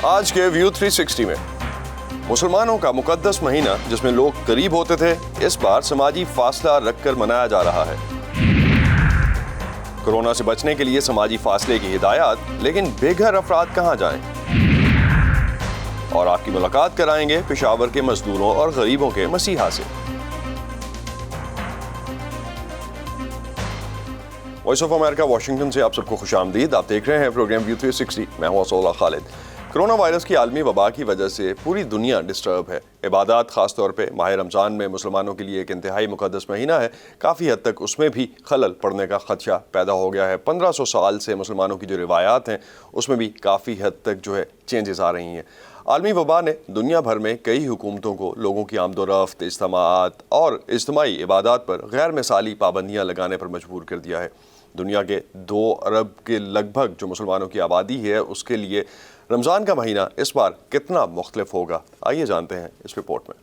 آج کے ویو 360 میں مسلمانوں کا مقدس مہینہ جس میں لوگ قریب ہوتے تھے اس بار سماجی فاصلہ رکھ کر منایا جا رہا ہے۔ کورونا سے بچنے کے لیے سماجی فاصلے کی ہدایات، لیکن بے گھر افراد کہاں جائیں؟ اور آپ کی ملاقات کرائیں گے پشاور کے مزدوروں اور غریبوں کے مسیحا سے۔ وائس آف امریکہ واشنگٹن سے آپ سب کو خوش آمدید۔ آپ دیکھ رہے ہیں پروگرام ویو 360۔ میں ہوں اسولہ خالد۔ کرونا وائرس کی عالمی وبا کی وجہ سے پوری دنیا ڈسٹرب ہے۔ عبادات خاص طور پہ ماہ رمضان میں مسلمانوں کے لیے ایک انتہائی مقدس مہینہ ہے، کافی حد تک اس میں بھی خلل پڑنے کا خدشہ پیدا ہو گیا ہے۔ 1500 سال سے مسلمانوں کی جو روایات ہیں اس میں بھی کافی حد تک چینجز آ رہی ہیں۔ عالمی وبا نے دنیا بھر میں کئی حکومتوں کو لوگوں کی آمد و رفت، اجتماعات اور اجتماعی عبادات پر غیر مثالی پابندیاں لگانے پر مجبور کر دیا ہے۔ دنیا کے 2 ارب کے لگ بھگ جو مسلمانوں کی آبادی ہے اس کے لیے رمضان کا مہینہ اس بار کتنا مختلف ہوگا، آئیے جانتے ہیں اس رپورٹ میں۔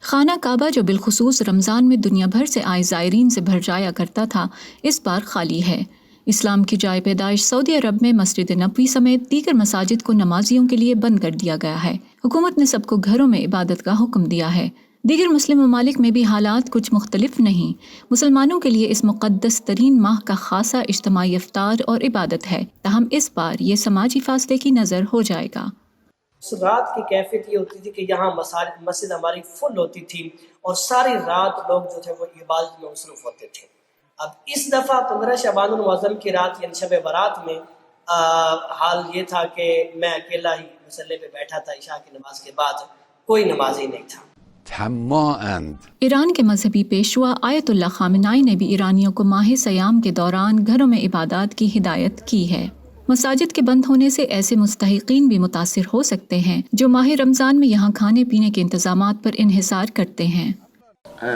خانہ کعبہ جو بالخصوص رمضان میں دنیا بھر سے آئے زائرین سے بھر جایا کرتا تھا، اس بار خالی ہے۔ اسلام کی جائے پیدائش سعودی عرب میں مسجد نبوی سمیت دیگر مساجد کو نمازیوں کے لیے بند کر دیا گیا ہے۔ حکومت نے سب کو گھروں میں عبادت کا حکم دیا ہے۔ دیگر مسلم ممالک میں بھی حالات کچھ مختلف نہیں۔ مسلمانوں کے لیے اس مقدس ترین ماہ کا خاصہ اجتماعی افطار اور عبادت ہے، تاہم اس بار یہ سماجی فاصلے کی نظر ہو جائے گا۔ اس رات کی کیفیت یہ ہوتی تھی کہ یہاں مسجد ہماری فل ہوتی تھی اور ساری رات لوگ جو تھے وہ عبادت میں مصروف ہوتے تھے۔ اب اس دفعہ 15 شعبان المعظم کی رات یعنی شب برات میں حال یہ تھا کہ میں اکیلا ہی مصلی پہ بیٹھا تھا۔ عشاء کی نماز کے بعد کوئی نمازی نہیں تھا۔ ایران کے مذہبی پیشوا آیت اللہ خامنائی نے بھی ایرانیوں کو ماہ سیام کے دوران گھروں میں عبادات کی ہدایت کی ہے۔ مساجد کے بند ہونے سے ایسے مستحقین بھی متاثر ہو سکتے ہیں جو ماہ رمضان میں یہاں کھانے پینے کے انتظامات پر انحصار کرتے ہیں۔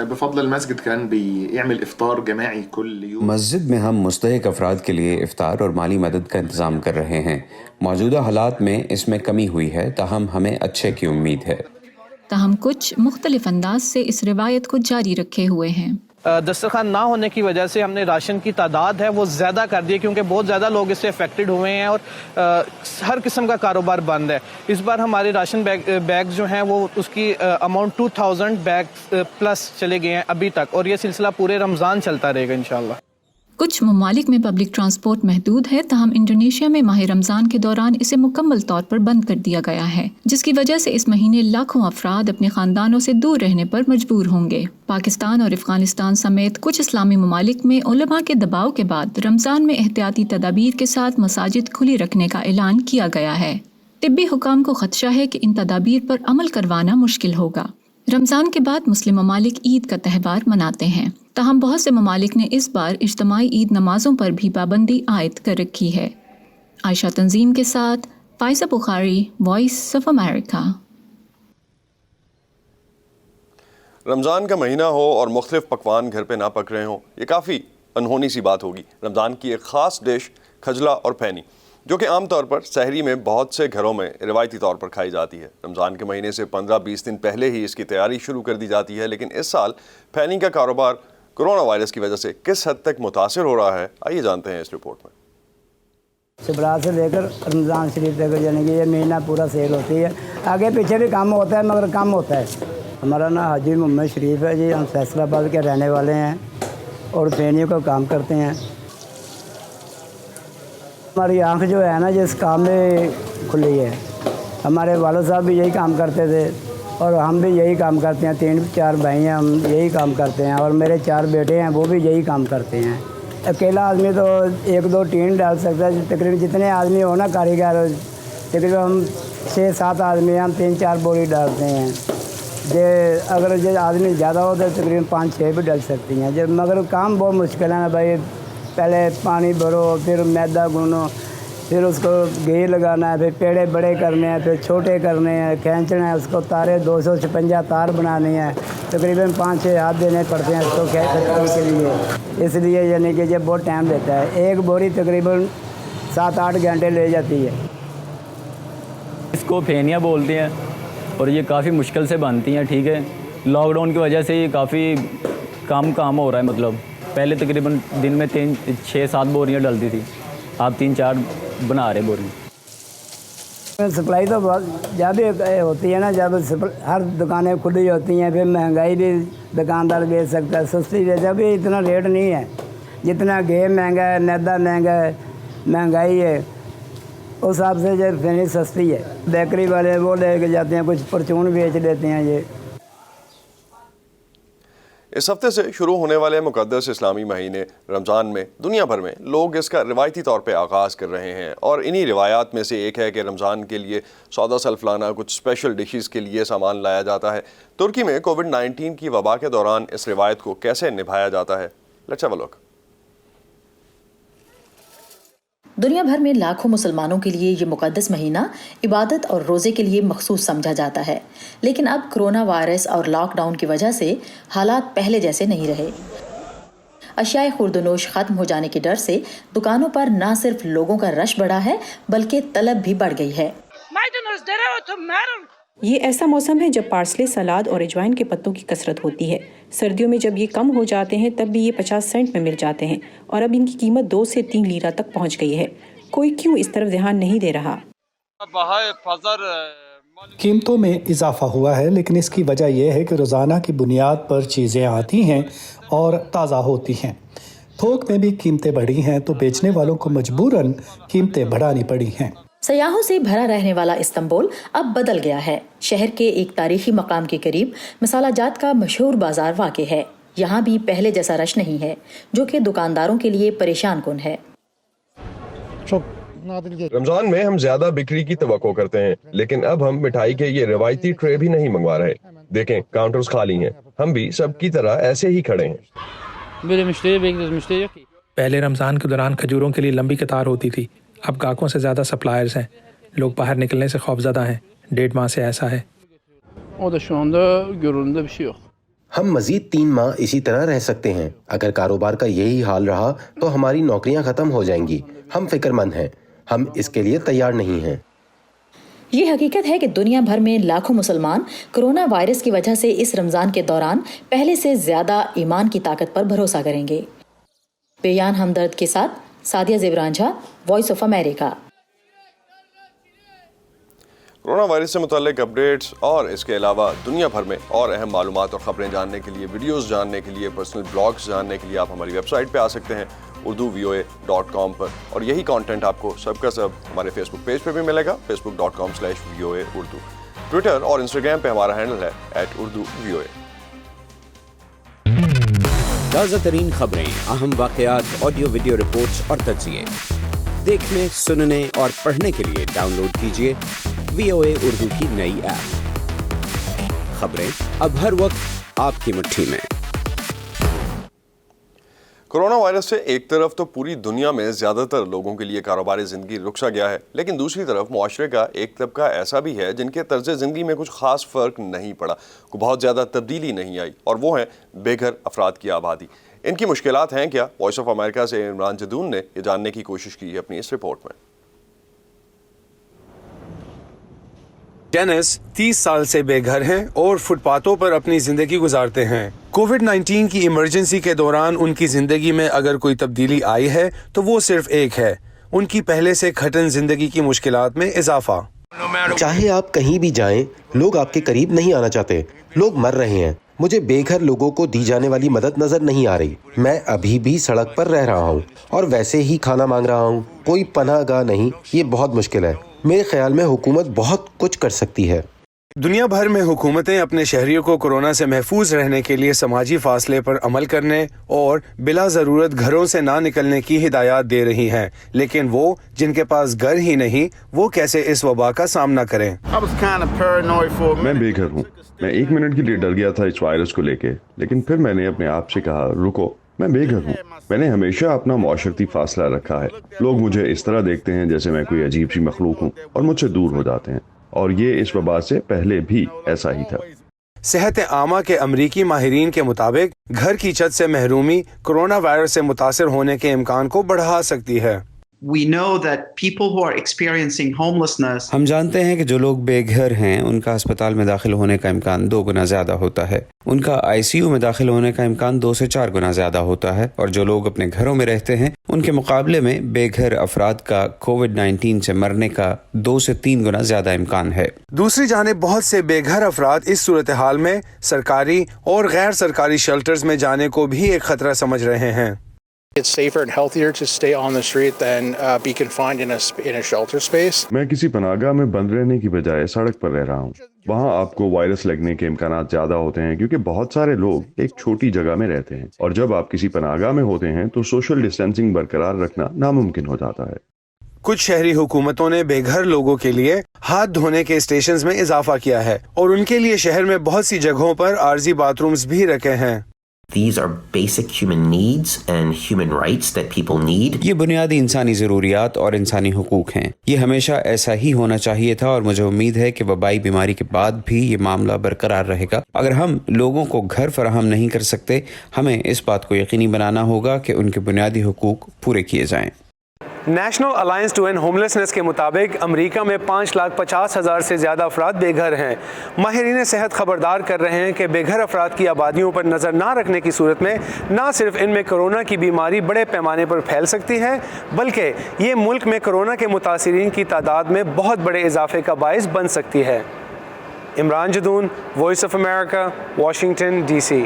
بفضل المسجد كان بيعمل افطار جماعي كل يوم۔ مسجد میں ہم مستحق افراد کے لیے افطار اور مالی مدد کا انتظام کر رہے ہیں۔ موجودہ حالات میں اس میں کمی ہوئی ہے، تاہم ہمیں اچھے کی امید ہے۔ تاہم کچھ مختلف انداز سے اس روایت کو جاری رکھے ہوئے ہیں۔ دسترخوان نہ ہونے کی وجہ سے ہم نے راشن کی تعداد ہے وہ زیادہ کر دی، کیونکہ بہت زیادہ لوگ اس سے افیکٹڈ ہوئے ہیں اور ہر قسم کا کاروبار بند ہے۔ اس بار ہمارے راشن بیگ جو ہیں وہ اس کی اماؤنٹ 2000 بیگ پلس چلے گئے ہیں ابھی تک، اور یہ سلسلہ پورے رمضان چلتا رہے گا انشاءاللہ۔ کچھ ممالک میں پبلک ٹرانسپورٹ محدود ہے، تاہم انڈونیشیا میں ماہ رمضان کے دوران اسے مکمل طور پر بند کر دیا گیا ہے، جس کی وجہ سے اس مہینے لاکھوں افراد اپنے خاندانوں سے دور رہنے پر مجبور ہوں گے۔ پاکستان اور افغانستان سمیت کچھ اسلامی ممالک میں علماء کے دباؤ کے بعد رمضان میں احتیاطی تدابیر کے ساتھ مساجد کھلی رکھنے کا اعلان کیا گیا ہے۔ طبی حکام کو خدشہ ہے کہ ان تدابیر پر عمل کروانا مشکل ہوگا۔ رمضان کے بعد مسلم ممالک عید کا تہوار مناتے ہیں، تاہم بہت سے ممالک نے اس بار اجتماعی عید نمازوں پر بھی پابندی عائد کر رکھی ہے۔ عائشہ تنظیم کے ساتھ فائزہ بخاری، وائس آف امریکہ۔ رمضان کا مہینہ ہو اور مختلف پکوان گھر پہ نہ پک رہے ہوں، یہ کافی انہونی سی بات ہوگی۔ رمضان کی ایک خاص ڈش کھجلا اور پھینی، جو کہ عام طور پر سحری میں بہت سے گھروں میں روایتی طور پر کھائی جاتی ہے۔ رمضان کے مہینے سے 15-20 دن پہلے ہی اس کی تیاری شروع کر دی جاتی ہے، لیکن اس سال پھینی کا کاروبار کورونا وائرس کی وجہ سے کس حد تک متاثر ہو رہا ہے، آئیے جانتے ہیں اس رپورٹ میں۔ شبرات سے لے کر رمضان شریف تک یعنی کہ یہ مہینہ پورا سیل ہوتی ہے۔ آگے پیچھے بھی کام ہوتا ہے مگر کم ہوتا ہے۔ ہمارا نام حاجی محمد شریف ہے جی، ہم فیصل آباد کے رہنے والے ہیں اور پھینیوں کا کام کرتے ہیں۔ ہماری آنکھ جو ہے نا جس کام میں کھلی ہے۔ ہمارے والد صاحب بھی یہی کام کرتے تھے اور ہم بھی یہی کام کرتے ہیں، 3-4 بھائی ہیں، ہم یہی کام کرتے ہیں اور میرے 4 بیٹے ہیں وہ بھی یہی کام کرتے ہیں۔ اکیلا آدمی تو 1-2 ٹین ڈال سکتا ہے، تقریباً جتنے آدمی ہو نا کاریگر، تقریباً ہم 6-7 آدمی ہیں، ہم 3-4 بوری ڈالتے ہیں۔ اگر جو آدمی زیادہ ہو تو تقریباً 5-6 بھی ڈال سکتی ہیں، مگر کام بہت مشکل ہے نا بھائی۔ پہلے پانی بھرو، پھر میدا گونو، پھر اس کو گھی لگانا ہے، پھر پیڑے بڑے کرنے ہیں، پھر چھوٹے کرنے ہیں، کھینچنا ہے، اس کو تارے 256 تار بنانی ہیں، تقریباً 5-6 ہاتھ دینے پڑتے ہیں اس کو کھینچنے کے لیے۔ اس لیے یعنی کہ یہ بہت ٹائم لیتا ہے۔ ایک بوری تقریباً 7-8 گھنٹے لے جاتی ہے۔ اس کو پھینیاں بولتے ہیں اور یہ کافی مشکل سے بنتی ہیں. ٹھیک ہے, لاک ڈاؤن کی وجہ سے یہ کافی کام ہو رہا ہے. مطلب پہلے تقریباً دن میں 6-7 بوریاں ڈلتی تھی, آپ 3-4 بنا رہے بوریاں. سپلائی تو بہت زیادہ ہوتی ہے نا, جب ہر دکانیں کھلی ہوتی ہیں, پھر مہنگائی بھی دکاندار بیچ سکتا ہے, سستی بیچا بھی اتنا ریٹ نہیں ہے. جتنا گیہوں مہنگا ہے, میدا مہنگا ہے, مہنگائی ہے, اس حساب سے جو فینی سستی ہے. بیکری والے وہ لے کے جاتے ہیں, کچھ پرچون بیچ دیتے ہیں. یہ اس ہفتے سے شروع ہونے والے مقدس اسلامی مہینے رمضان میں دنیا بھر میں لوگ اس کا روایتی طور پہ آغاز کر رہے ہیں, اور انہی روایات میں سے ایک ہے کہ رمضان کے لیے سودا سلف لانا, کچھ اسپیشل ڈشز کے لیے سامان لایا جاتا ہے. ترکی میں کووڈ-19 کی وبا کے دوران اس روایت کو کیسے نبھایا جاتا ہے, لیٹس ہیو اے لک. دنیا بھر میں لاکھوں مسلمانوں کے لیے یہ مقدس مہینہ عبادت اور روزے کے لیے مخصوص سمجھا جاتا ہے, لیکن اب کرونا وائرس اور لاک ڈاؤن کی وجہ سے حالات پہلے جیسے نہیں رہے. اشیاء خوردونوش ختم ہو جانے کے ڈر سے دکانوں پر نہ صرف لوگوں کا رش بڑھا ہے بلکہ طلب بھی بڑھ گئی ہے. یہ ایسا موسم ہے جب پارسلے, سلاد اور اجوائن کے پتوں کی کثرت ہوتی ہے. سردیوں میں جب یہ کم ہو جاتے ہیں تب بھی یہ 50 سینٹ میں مل جاتے ہیں, اور اب ان کی قیمت 2 سے 3 لیرہ تک پہنچ گئی ہے. کوئی کیوں اس طرف دھیان نہیں دے رہا. قیمتوں میں اضافہ ہوا ہے, لیکن اس کی وجہ یہ ہے کہ روزانہ کی بنیاد پر چیزیں آتی ہیں اور تازہ ہوتی ہیں. تھوک میں بھی قیمتیں بڑھی ہیں تو بیچنے والوں کو مجبوراً قیمتیں بڑھانی پڑی ہیں. سیاحوں سے بھرا رہنے والا استنبول اب بدل گیا ہے. شہر کے ایک تاریخی مقام کے قریب مسالہ جات کا مشہور بازار واقع ہے. یہاں بھی پہلے جیسا رش نہیں ہے, جو کہ دکانداروں کے لیے پریشان کن ہے. رمضان میں ہم زیادہ بکری کی توقع کرتے ہیں, لیکن اب ہم مٹھائی کے یہ روایتی ٹرے بھی نہیں منگوا رہے. دیکھیں, کاؤنٹرز خالی ہیں, ہم بھی سب کی طرح ایسے ہی کھڑے ہیں. پہلے رمضان کے دوران کھجوروں کے لیے لمبی قطار ہوتی تھی, اب گاہکوں سے زیادہ سپلائرز ہیں. لوگ باہر نکلنے سے خوفزدہ ہیں. 1.5 ماہ سے ایسا ہے. ہم مزید 3 ماہ اسی طرح رہ سکتے ہیں. اگر کاروبار کا یہی حال رہا تو ہماری نوکریاں ختم ہو جائیں گی. ہم فکر مند ہیں, ہم اس کے لیے تیار نہیں ہیں. یہ حقیقت ہے کہ دنیا بھر میں لاکھوں مسلمان کرونا وائرس کی وجہ سے اس رمضان کے دوران پہلے سے زیادہ ایمان کی طاقت پر بھروسہ کریں گے. بیان ہمدرد کے ساتھ Sadia Zewar Ranjha, voice of America. Corona virus سے متعلق اپڈیٹس اور اس کے علاوہ دنیا بھر میں اور اہم معلومات اور خبریں جاننے کے لیے, ویڈیوز جاننے کے لیے, پرسنل بلاگز جاننے کے لیے آپ ہماری ویب سائٹ پہ آ سکتے ہیں urduvoa.com پر. اور یہی کانٹینٹ آپ کو سب کا سب ہمارے فیس بک پیج پہ بھی ملے گا, facebook.com/VOA Urdu. ٹویٹر اور انسٹاگرام پہ ہمارا ہینڈل ہے @urduvoa. تازہ ترین خبریں, اہم واقعات, آڈیو ویڈیو رپورٹس اور تجزیے دیکھنے, سننے اور پڑھنے کے لیے ڈاؤن لوڈ کیجیے VOA اردو کی نئی ایپ. خبریں اب ہر وقت آپ کی مٹھی میں. کرونا وائرس سے ایک طرف تو پوری دنیا میں زیادہ تر لوگوں کے لیے کاروباری زندگی رک سا گیا ہے, لیکن دوسری طرف معاشرے کا ایک طبقہ ایسا بھی ہے جن کے طرز زندگی میں کچھ خاص فرق نہیں پڑا, کوئی بہت زیادہ تبدیلی نہیں آئی, اور وہ ہیں بے گھر افراد کی آبادی. ان کی مشکلات ہیں کیا؟ وائس آف امریکہ سے عمران جدون نے یہ جاننے کی کوشش کی ہے اپنی اس رپورٹ میں. ڈینس 30 سال سے بے گھر ہیں اور فٹ پاتھوں پر اپنی زندگی گزارتے ہیں. کووڈ-19 کی ایمرجنسی کے دوران ان کی زندگی میں اگر کوئی تبدیلی آئی ہے تو وہ صرف ایک ہے, ان کی پہلے سے کھٹن زندگی کی مشکلات میں اضافہ. چاہے آپ کہیں بھی جائیں, لوگ آپ کے قریب نہیں آنا چاہتے. لوگ مر رہے ہیں. مجھے بے گھر لوگوں کو دی جانے والی مدد نظر نہیں آ رہی. میں ابھی بھی سڑک پر رہ رہا ہوں اور ویسے ہی کھانا مانگ رہا ہوں. کوئی پناہ گاہ نہیں. یہ بہت مشکل ہے. میرے خیال میں حکومت بہت کچھ کر سکتی ہے. دنیا بھر میں حکومتیں اپنے شہریوں کو کورونا سے محفوظ رہنے کے لیے سماجی فاصلے پر عمل کرنے اور بلا ضرورت گھروں سے نہ نکلنے کی ہدایات دے رہی ہیں, لیکن وہ جن کے پاس گھر ہی نہیں, وہ کیسے اس وبا کا سامنا کریں؟ میں بے گھر ہوں. میں 1 منٹ کے لیے ڈر گیا تھا اس وائرس کو لے کے, لیکن پھر میں نے اپنے آپ سے کہا رکو, میں بے گھر ہوں. میں نے ہمیشہ اپنا معاشرتی فاصلہ رکھا ہے. لوگ مجھے اس طرح دیکھتے ہیں جیسے میں کوئی عجیب سی مخلوق ہوں اور مجھ سے دور ہو جاتے ہیں, اور یہ اس وبا سے پہلے بھی ایسا ہی تھا. صحت عامہ کے امریکی ماہرین کے مطابق گھر کی چھت سے محرومی کورونا وائرس سے متاثر ہونے کے امکان کو بڑھا سکتی ہے. We know that people who are experiencing homelessness, हम जानते हैं कि जो लोग बेघर हैं उनका अस्पताल में दाखिल होने का इम्कान 2 गुना ज़्यादा होता है, उनका ICU में दाखिल होने का इम्कान 2 से 4 गुना ज़्यादा होता है, और जो लोग अपने घरों में रहते हैं उनके मुकाबले में बेघर अफराद का कोविड-19 से मरने का 2 से 3 गुना ज़्यादा इम्कान है। दूसरी जानिब बहुत से बेघर अफराद इस सूरत हाल में सरकारी और गैर सरकारी शेल्टर्स में जाने को भी एक खतरा समझ रहे हैं। It's safer and healthier to stay on the street than be confined in a shelter space. मैं किसी पनाहगाह में बंद रहने की बजाय सड़क पर रह रहा हूँ। वहाँ आपको वायरस लगने के इम्कानात ज्यादा होते हैं क्योंकि बहुत सारे लोग एक छोटी जगह में रहते हैं, और जब आप किसी पनाहगाह में होते हैं तो सोशल डिस्टेंसिंग बरकरार रखना नामुमकिन हो जाता है। कुछ शहरी हुकूमतों ने बेघर लोगों के लिए हाथ धोने के स्टेशंस में इजाफा किया है और उनके लिए शहर में बहुत सी जगहों पर आरजी बाथरूम्स भी रखे हैं। These are basic human needs and human rights that people need. ये बुनियादी इंसानी ज़रूरियात और इंसानी हुकूक हैं। ये हमेशा ऐसा ही होना चाहिए था, और मुझे उम्मीद है कि वबाई बीमारी के बाद भी ये मामला बरकरार रहेगा। अगर हम लोगों को घर फराहम नहीं कर सकते, हमें इस बात को यकीनी बनाना होगा कि उनके बुनियादी हुकूक पूरे किए जाएं। National Alliance to End Homelessness के मुताबिक अमेरिका में 5,50,000 से ज़्यादा अफराद बेघर हैं। माहिरीन सेहत खबरदार कर रहे हैं कि बेघर अफराद की आबादियों पर नज़र ना रखने की सूरत में ना सिर्फ इनमें कोरोना की बीमारी बड़े पैमाने पर फैल सकती है, बल्कि ये मुल्क में कोरोना के मुतासिरीन की तादाद में बहुत बड़े इजाफे का बायस बन सकती है। Imran Jadoon, voice of America, Washington DC।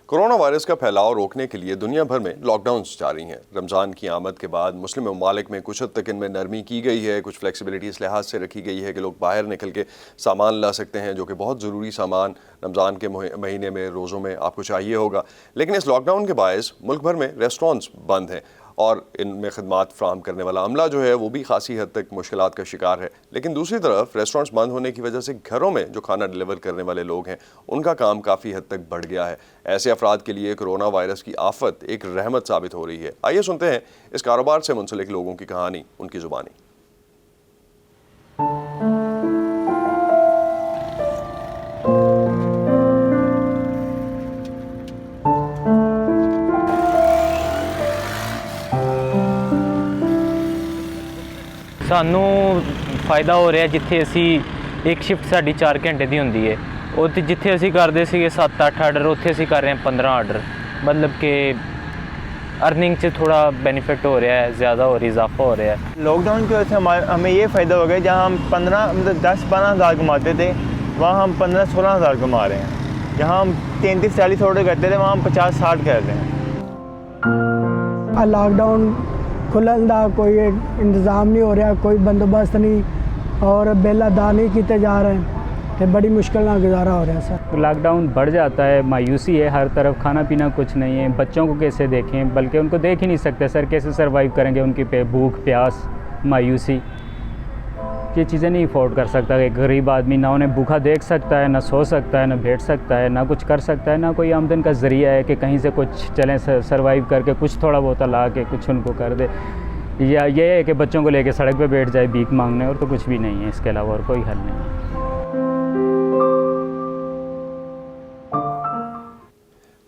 Corona virus का फैलाव रोकने के लिए दुनिया भर में लॉकडाउन्स जारी हैं। रमज़ान की आमद के बाद मुस्लिम ममालिक में कुछ हद तक इनमें नरमी की गई है, कुछ फ्लेक्सिबिलिटी इस लिहाज से रखी गई है कि लोग बाहर निकल के सामान ला सकते हैं, जो कि बहुत ज़रूरी सामान रमज़ान के महीने में रोज़ों में आपको चाहिए होगा। लेकिन इस लॉकडाउन के बायस मुल्क भर में रेस्टोरेंट्स बंद हैं और इनमें खदमात फ्राहम करने वाला अमला जो है वो भी खासी हद तक मुश्किलात का शिकार है। लेकिन दूसरी तरफ रेस्टोरेंट्स बंद होने की वजह से घरों में जो खाना डिलीवर करने वाले लोग हैं उनका काम काफ़ी हद तक बढ़ गया है। ऐसे अफराद के लिए कोरोना वायरस की आफत एक रहमत साबित हो रही है। आइए सुनते हैं इस कारोबार से मुंसलिक लोगों की कहानी उनकी ज़ुबानी। ਸਾਨੂੰ ਫਾਇਦਾ ਹੋ ਰਿਹਾ ਜਿੱਥੇ ਅਸੀਂ ਇੱਕ ਸ਼ਿਫਟ ਸਾਡੀ 4 ਘੰਟੇ ਦੀ ਹੁੰਦੀ ਹੈ, ਉੱਥੇ ਜਿੱਥੇ ਅਸੀਂ ਕਰਦੇ ਸੀਗੇ 7-8 ਆਰਡਰ, ਉੱਥੇ ਅਸੀਂ कर रहे हैं 15 आर्डर। मतलब कि अर्निंग से थोड़ा बेनिफिट हो रहा है, ज़्यादा हो रही इजाफा हो रहा है। लॉकडाउन की वजह से हमें ये फ़ायदा हो गया, जहाँ हम 10-12 हज़ार कमाते थे वहाँ हम 15-16 हज़ार कमा रहे हैं। जहाँ हम 33-40 ऑर्डर करते थे वहाँ हम 50-60 कर रहे हैं। लॉकडाउन खुलन का कोई इंतज़ाम नहीं हो रहा, कोई बंदोबस्त नहीं और बिल अदा नहीं किए जा रहे हैं, तो बड़ी मुश्किल ना गुजारा हो रहा है सर। लॉकडाउन बढ़ जाता है, मायूसी है हर तरफ, खाना पीना कुछ नहीं है, बच्चों को कैसे देखें, बल्कि उनको देख ही नहीं सकते सर, कैसे सरवाइव करेंगे उनकी भूख प्यास मायूसी, ये चीज़ें नहीं अफोर्ड कर सकता। कि गरीब आदमी ना उन्हें भूखा देख सकता है, ना सो सकता है, ना बैठ सकता है, ना कुछ कर सकता है, ना कोई आमदन का ज़रिया है कि कहीं से कुछ चलें सरवाइव करके कुछ थोड़ा बहुत ला के कुछ उनको कर दे, या ये है कि बच्चों को लेके सड़क पे बैठ जाए भीख मांगने, और तो कुछ भी नहीं है इसके अलावा और कोई हल नहीं है।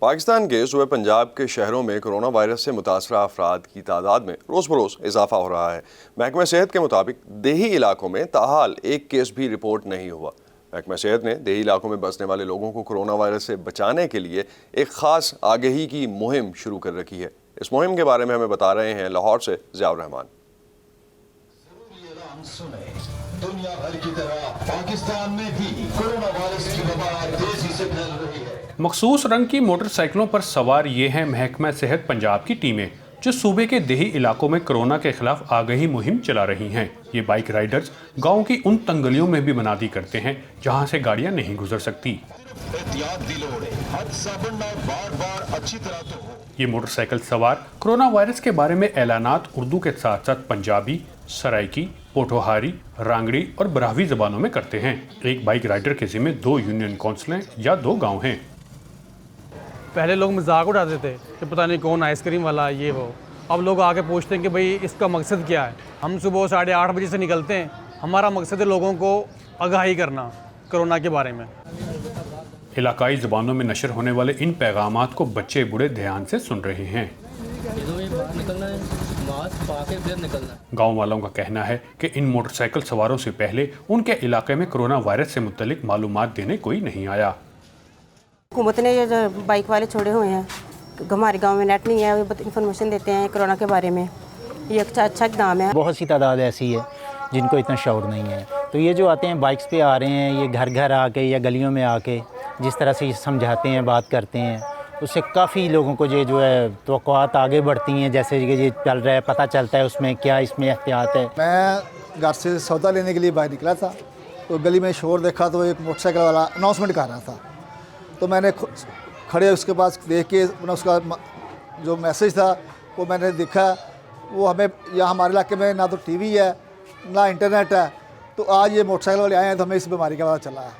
पाकिस्तान के सूबे पंजाब के शहरों में कोरोना वायरस से मुतासरा अफराद की तादाद में रोज़ बरोज़ इजाफा हो रहा है। महकमा सेहत के मुताबिक देही इलाकों में ताहाल एक केस भी रिपोर्ट नहीं हुआ। महकमा सेहत ने देही इलाकों में बसने वाले लोगों को कोरोना वायरस से बचाने के लिए एक ख़ास आगाही की मुहिम शुरू कर रखी है। इस मुहिम के बारे में हमें बता रहे हैं लाहौर से ज़ियाउर रहमान। दुनिया भर की तरह पाकिस्तान में भी कोरोना वायरस की वबा तेजी से फैल रही है। मखसूस रंग की मोटरसाइकिलों पर सवार ये हैं महकमा सेहत पंजाब की टीमें, जो सूबे के देही इलाकों में कोरोना के खिलाफ आगाही मुहिम चला रही हैं। ये बाइक राइडर्स गाँव की उन तंगलियों में भी मुनादी करते हैं जहाँ से गाड़ियाँ नहीं गुजर सकती। एहतियात दी लोड़ है, हाथ साबुन और बार-बार अच्छी तरह तो हो। ये मोटरसाइकिल सवार कोरोना वायरस के बारे में ऐलानात उर्दू के साथ साथ पंजाबी, सराइकी, पोठोहारी, रांगड़ी और बराहवी ज़बानों में करते हैं। एक बाइक राइडर के ज़िम्मे 2 यूनियन काउंसिलें या 2 गांव हैं। पहले लोग मजाक उड़ाते थे कि पता नहीं कौन आइसक्रीम वाला ये वो, अब लोग आके पूछते हैं कि भाई इसका मकसद क्या है। हम सुबह 8:30 बजे से निकलते हैं, हमारा मकसद है लोगों को आगाही करना कोरोना के बारे में। इलाकाई ज़बानों में नशर होने वाले इन पैगामात को बच्चे बूढ़े ध्यान से सुन रहे हैं। निकलना है, मास्क पा के फिर निकलना है। गांव वालों का कहना है कि इन मोटरसाइकिल सवारों से पहले उनके इलाके में कोरोना वायरस से मुतल्लिक मालूमात देने कोई नहीं आया। हुकूमत ने ये जो बाइक वाले छोड़े हुए हैं, हमारे गांव में नेट नहीं है, वो इन्फॉर्मेशन देते हैं कोरोना के बारे में, ये अच्छा इकदाम है। बहुत सी तादाद ऐसी है जिनको इतना शौर नहीं है, तो ये जो आते हैं बाइक्स पे आ रहे हैं, ये घर घर आके या गलियों में आके जिस तरह से समझाते हैं, बात करते हैं, उससे काफ़ी लोगों को ये जो है तवक्कुआत आगे बढ़ती हैं। जैसे कि ये चल रहा है, पता चलता है उसमें क्या इसमें एहतियात है। मैं घर से सौदा लेने के लिए बाहर निकला था, तो गली में शोर देखा तो एक मोटरसाइकिल वाला अनाउंसमेंट कर रहा था, तो मैंने खड़े उसके पास देख के उसका जो मैसेज था वो मैंने देखा। वो हमें यहाँ हमारे इलाके में ना तो टीवी है ना इंटरनेट है, तो आज ये मोटरसाइकिल वाले आए हैं तो हमें इस बीमारी का पता चला है।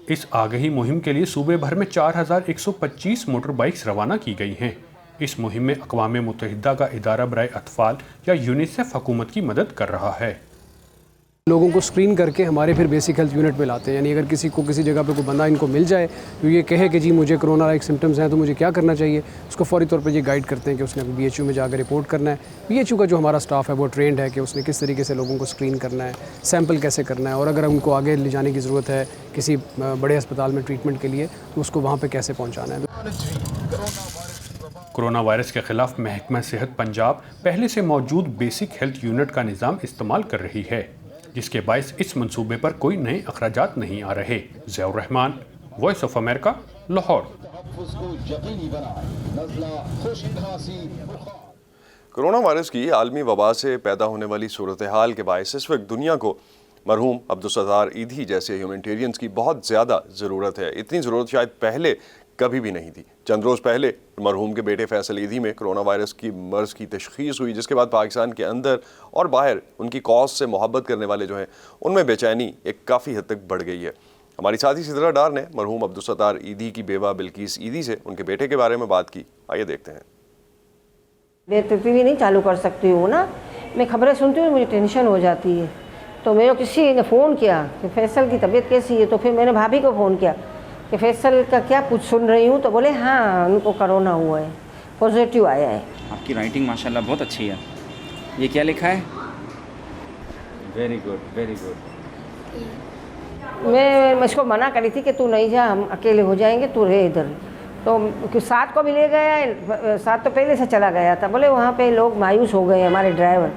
इस आगाही मुहिम के लिए सूबे भर में 4125 मोटर बाइक्स रवाना की गई हैं। इस मुहिम में अक़वाम मुत्तहिदा का इदारा बराए अतफ़ाल या यूनिसेफ हुकूमत की मदद कर रहा है। लोगों को स्क्रीन करके हमारे फिर बेसिक हेल्थ यूनिट पे लाते हैं, यानी अगर किसी को किसी जगह पे कोई बंदा इनको मिल जाए तो ये कहे कि जी मुझे कोरोना लाइक सिम्टम्स हैं तो मुझे क्या करना चाहिए, उसको फौरी तौर पे ये गाइड करते हैं कि उसने BHU में जाकर रिपोर्ट करना है। BHU का जो हमारा स्टाफ है वो ट्रेंड है कि उसने किस तरीके से लोगों को स्क्रीन करना है, सैंपल कैसे करना है, और अगर उनको आगे ले जाने की ज़रूरत है किसी बड़े अस्पताल में ट्रीटमेंट के लिए तो उसको वहाँ पर कैसे पहुँचाना है। कोरोना वायरस के खिलाफ महकमा सेहत पंजाब पहले से मौजूद बेसिक हेल्थ यूनिट का निज़ाम इस्तेमाल कर रही है, जिसके बायस इस मंसूबे पर कोई नए अखराजात नहीं आ रहे। Ziaur Rahman, voice of America, Lahore. Corona virus की आलमी वबा से पैदा होने वाली सूरत हाल के बायस इस वक्त दुनिया को मरहूम अब्दुलसत्तार ईदी जैसे ह्यूमैनिटेरियंस की बहुत ज़्यादा ज़रूरत है। इतनी ज़रूरत शायद पहले कभी भी नहीं थी। चंद रोज़ पहले मरहूम के बेटे फैसल ईदी में कोरोना वायरस की मर्ज़ की तशख़ीस हुई, जिसके बाद पाकिस्तान के अंदर और बाहर उनकी कॉज से मोहब्बत करने वाले जो हैं उनमें बेचैनी एक काफ़ी हद तक बढ़ गई है। हमारी साथी सिद्रा डार ने मरहूम अब्दुलसत्तार ईदी की बेवा बिल्किस ईदी से उनके बेटे के बारे में बात की। आइए देखते हैं। मैं टीवी नहीं चालू कर सकती हूँ ना, मैं खबरें सुनती हूँ, मुझे टेंशन हो जाती है। तो मेरे किसी ने फ़ोन किया कि फैसल की तबीयत कैसी है, तो फिर मैंने भाभी को फ़ोन किया कि फैसल का क्या कुछ सुन रही हूँ, तो बोले हाँ उनको कोरोना हुआ है, पॉजिटिव आया है। आपकी राइटिंग माशाल्लाह बहुत अच्छी है। ये क्या लिखा है? Very good, very good. मैं इसको मना करी थी कि तू नहीं जा, हम अकेले हो जाएंगे, तू रहे इधर। तो साथ को भी ले गया, साथ तो पहले से चला गया था। बोले वहाँ पे लोग मायूस हो गए, हमारे ड्राइवर,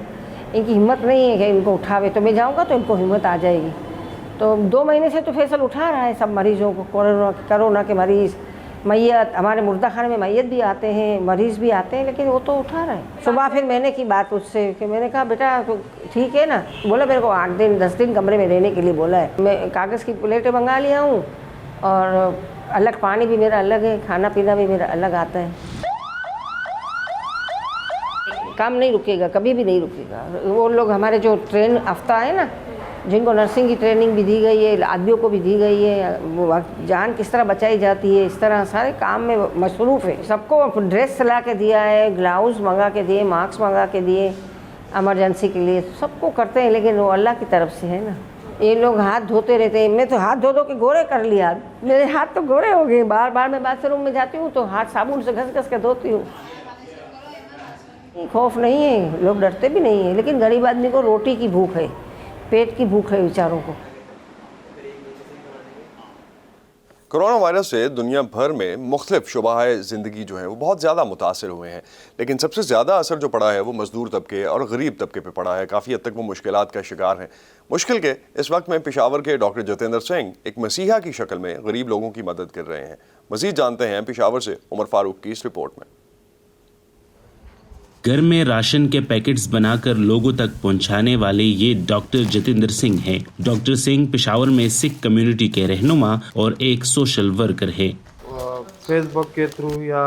इनकी हिम्मत नहीं है कि इनको उठावे, तो मैं जाऊँगा तो इनको हिम्मत आ जाएगी। तो 2 महीने से तो फैसल उठा रहा है सब मरीज़ों को, कोरोना के मरीज़, मैयत, हमारे मुर्दा खाने में मैयत भी आते हैं, मरीज़ भी आते हैं, लेकिन वो तो उठा रहा है। सुबह फिर मैंने की बात उससे कि मैंने कहा बेटा तो ठीक है ना, बोला मेरे को 8 दिन 10 दिन कमरे में रहने के लिए बोला है। मैं कागज़ की प्लेटें मंगा लिया हूँ और अलग पानी भी मेरा अलग है, खाना पीना भी मेरा अलग आता है। काम नहीं रुकेगा, कभी भी नहीं रुकेगा। वो लोग हमारे जो ट्रेन आफ्ता है ना, जिनको नर्सिंग की ट्रेनिंग भी दी गई है, आदमियों को भी दी गई है, वो जान किस तरह बचाई जाती है, इस तरह सारे काम में मसरूफ़ है। सबको ड्रेस सिला के दिया है, ग्लव्स मंगा के दिए, मास्क मंगा के दिए एमरजेंसी के लिए, सबको करते हैं, लेकिन वो अल्लाह की तरफ से है ना। ये लोग हाथ धोते रहते हैं, मैं तो हाथ धो धो के गोरे कर लिया, मेरे हाथ तो गोरे हो गए। बार बार मैं बाथरूम में जाती हूँ तो हाथ साबुन से घस घस के धोती हूँ। खौफ नहीं है, लोग डरते भी नहीं है, लेकिन गरीब आदमी को रोटी की भूख है, पेट की भूख है बेचारों को। कोरोना वायरस से दुनिया भर में मुख्तलिफ शुबाए ज़िंदगी जो है वो बहुत ज़्यादा मुतासर हुए हैं, लेकिन सबसे ज़्यादा असर जो पड़ा है वो मज़दूर तबके और गरीब तबके पे पड़ा है। काफ़ी हद तक वो मुश्किलात का शिकार हैं। मुश्किल के इस वक्त में पेशावर के डॉक्टर जतेंद्र सिंह एक मसीहा की शक्ल में गरीब लोगों की मदद कर रहे हैं। मज़ीद जानते हैं पेशावर से उमर फारूक की इस रिपोर्ट में। घर में राशन के पैकेट्स बनाकर लोगों तक पहुंचाने वाले ये डॉक्टर जतेंद्र सिंह हैं। डॉक्टर सिंह पेशावर में सिख कम्युनिटी के रहनुमा और एक सोशल वर्कर है। फेसबुक के थ्रू या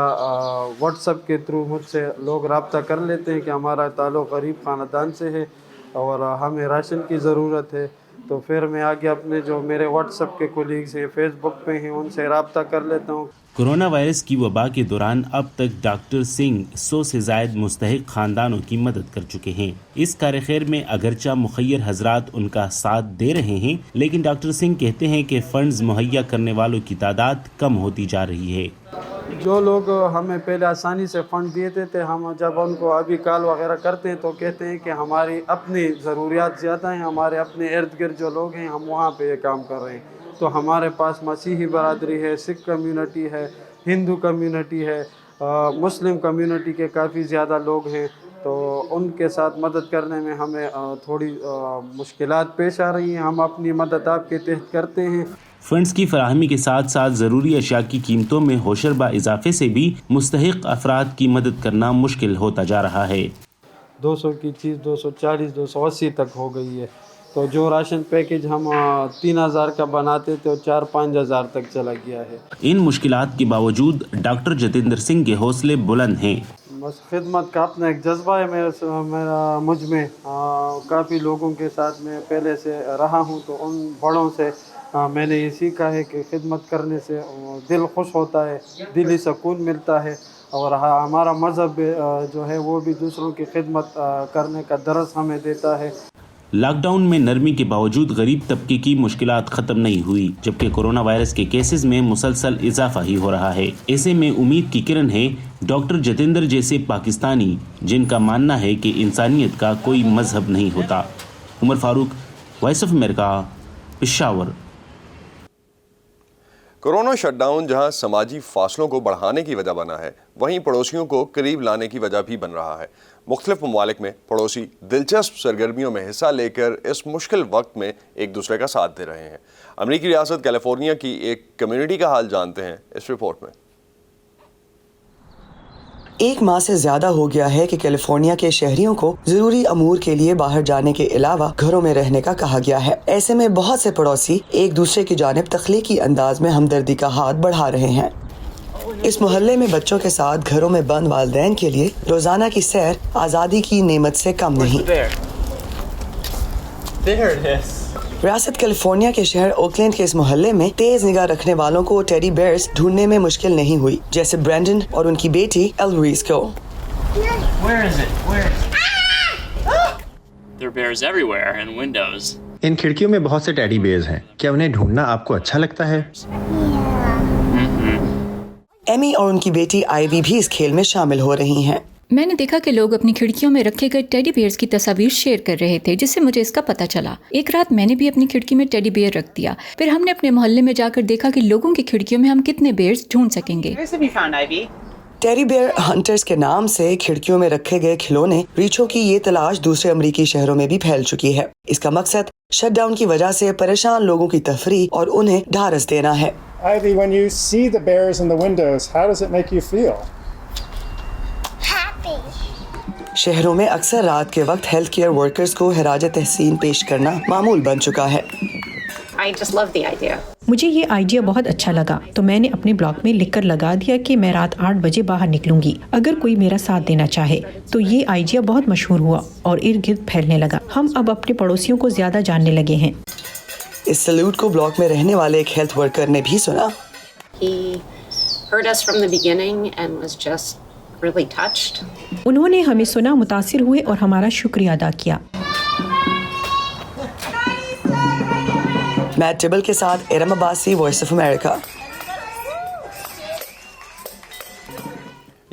व्हाट्सएप के थ्रू मुझसे लोग रब्ता कर लेते हैं कि हमारा ताल्लुक़ गरीब ख़ानदान से है और हमें राशन की ज़रूरत है, तो फिर मैं आगे अपने जो मेरे व्हाट्सएप के कोलीग्स हैं, फेसबुक पे हैं, उनसे रब्ता कर लेता हूँ। कोरोना वायरस की वबा के दौरान अब तक डॉक्टर सिंह 100 से ज़ायद मुस्तहिक ख़ानदानों की मदद कर चुके हैं। इस कार्य खैर में अगरचा मुखय्यर हजरात उनका साथ दे रहे हैं, लेकिन डॉक्टर सिंह कहते हैं कि फंड्स मुहैया करने वालों की तादाद कम होती जा रही है। जो लोग हमें पहले आसानी से फ़ंड देते थे, हम जब उनको अभी कॉल वगैरह करते हैं तो कहते हैं कि हमारी अपनी ज़रूरियात ज़्यादा हैं, हमारे अपने इर्द गिर्द जो लोग हैं हम वहाँ पे ये काम कर रहे हैं। तो हमारे पास मसीही बरादरी है, सिख कम्युनिटी है, हिंदू कम्युनिटी है, मुस्लिम कम्युनिटी के काफ़ी ज़्यादा लोग हैं, तो उनके साथ मदद करने में हमें थोड़ी मुश्किलात पेश आ रही हैं। हम अपनी मदद आपके तहत करते हैं। फंड्स की फराहमी के साथ साथ ज़रूरी अशिया की कीमतों में होशरबा इजाफे से भी मुस्तहिक अफराद की मदद करना मुश्किल होता जा रहा है। 200 की चीज़ 240 280 तक हो गई है, तो जो राशन पैकेज हम 3000 का बनाते थे वो 4-5 हज़ार तक चला गया है। इन मुश्किलात के बावजूद डॉक्टर जतेंद्र सिंह के हौसले बुलंद हैं। बस खिदमत का अपना एक जज्बा है मेरा मुझ में। काफ़ी लोगों के साथ मैं पहले से रहा हूँ, तो उन बड़ों से मैंने ये सीखा है कि खिदमत करने से दिल खुश होता है, दिली सुकून मिलता है, और हमारा मज़हब जो है वो भी दूसरों की खिदमत करने का दरस हमें देता है। लॉकडाउन में नरमी के बावजूद गरीब तबके की मुश्किलात ख़त्म नहीं हुई, जबकि कोरोना वायरस के केसेस में मुसलसल इजाफा ही हो रहा है। ऐसे में उम्मीद की किरण है डॉक्टर जतेंद्र जैसे पाकिस्तानी जिनका मानना है कि इंसानियत का कोई मजहब नहीं होता। Umar Farooq, Voice of America, Peshawar. Corona shutdown जहां समाजी फासलों को बढ़ाने की वजह बना है, वहीं पड़ोसियों को करीब लाने की वजह भी बन रहा है। मुख्तलिफ ममालिक में पड़ोसी दिलचस्प सरगर्मियों में हिस्सा लेकर इस मुश्किल वक्त में एक दूसरे का साथ दे रहे हैं। अमरीकी रियासत कैलिफोर्निया की एक कम्युनिटी का हाल जानते हैं इस रिपोर्ट में। एक माह से ज्यादा हो गया है कि कैलिफोर्निया के शहरियों को जरूरी अमूर के लिए बाहर जाने के अलावा घरों में रहने का कहा गया है। ऐसे में बहुत से पड़ोसी एक दूसरे की जानिब तख्लीकी अंदाज में हमदर्दी का हाथ बढ़ा रहे हैं। इस मोहल्ले में बच्चों के साथ घरों में बंद वालिदैन के लिए रोजाना की सैर आज़ादी की नेमत से कम नहीं। रियासत कैलिफोर्निया के शहर ओकलैंड के इस मोहल्ले में तेज निगाह रखने वालों को टेडी बेयर्स ढूंढने में मुश्किल नहीं हुई, जैसे ब्रैंडन और उनकी बेटी एलरीज को। इन खिड़कियों में बहुत से टेडी बेयर्स हैं, क्या उन्हें ढूंढना आपको अच्छा लगता है? एमी और उनकी बेटी आईवी भी इस खेल में शामिल हो रही हैं। मैंने देखा कि लोग अपनी खिड़कियों में रखे गए टेडी बियर्स की तस्वीर शेयर कर रहे थे, जिससे मुझे इसका पता चला। एक रात मैंने भी अपनी खिड़की में टेडी बियर रख दिया। फिर हमने अपने मोहल्ले में जाकर देखा कि लोगों की खिड़कियों में हम कितने बियर्स ढूंढ सकेंगे। टेडी बेयर हंटर्स के नाम से खिड़कियों में रखे गए खिलौने रीछों की ये तलाश दूसरे अमरीकी शहरों में भी फैल चुकी है। इसका मकसद शटडाउन की वजह से परेशान लोगों की तफरीह और उन्हें ढारस देना है। Ivy, when you see the bears in the windows, how does it make you feel? शहरों में अक्सर रात के वक्त हेल्थ केयर वर्कर्स को खराज तहसीन पेश करना मामूल बन चुका है। I just love the idea. मुझे ये आइडिया बहुत अच्छा लगा, तो मैंने अपने ब्लॉग में लिखकर लगा दिया कि मैं रात 8 बजे बाहर निकलूंगी अगर कोई मेरा साथ देना चाहे। तो ये आइडिया बहुत मशहूर हुआ और इर्द गिर्द फैलने लगा। हम अब अपने पड़ोसियों को ज्यादा जानने लगे हैं। इस सैल्यूट को ब्लॉक में रहने वाले एक हेल्थ वर्कर ने भी सुना। He heard us from the beginning and was just really touched. उन्होंने हमें सुना, मुतासिर हुए और हमारा शुक्रिया अदा किया। मैट टिबल के साथ Iram Abbasi, voice of America.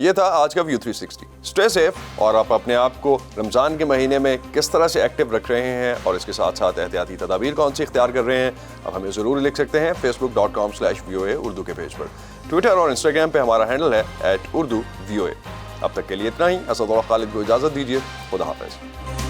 ये था आज का व्यू 360। स्टे सेफ और आप अपने आप को रमज़ान के महीने में किस तरह से एक्टिव रख रहे हैं और इसके साथ साथ एहतियाती तदाबीर कौन सी इख्तियार कर रहे हैं, अब हमें ज़रूर लिख सकते हैं facebook.com/VOA उर्दू के पेज पर। ट्विटर और इंस्टाग्राम पे हमारा हैंडल है @urdu VOA। अब तक के लिए इतना ही। असद खालिद को इजाज़त दीजिए। खुदा हाफ़िज़।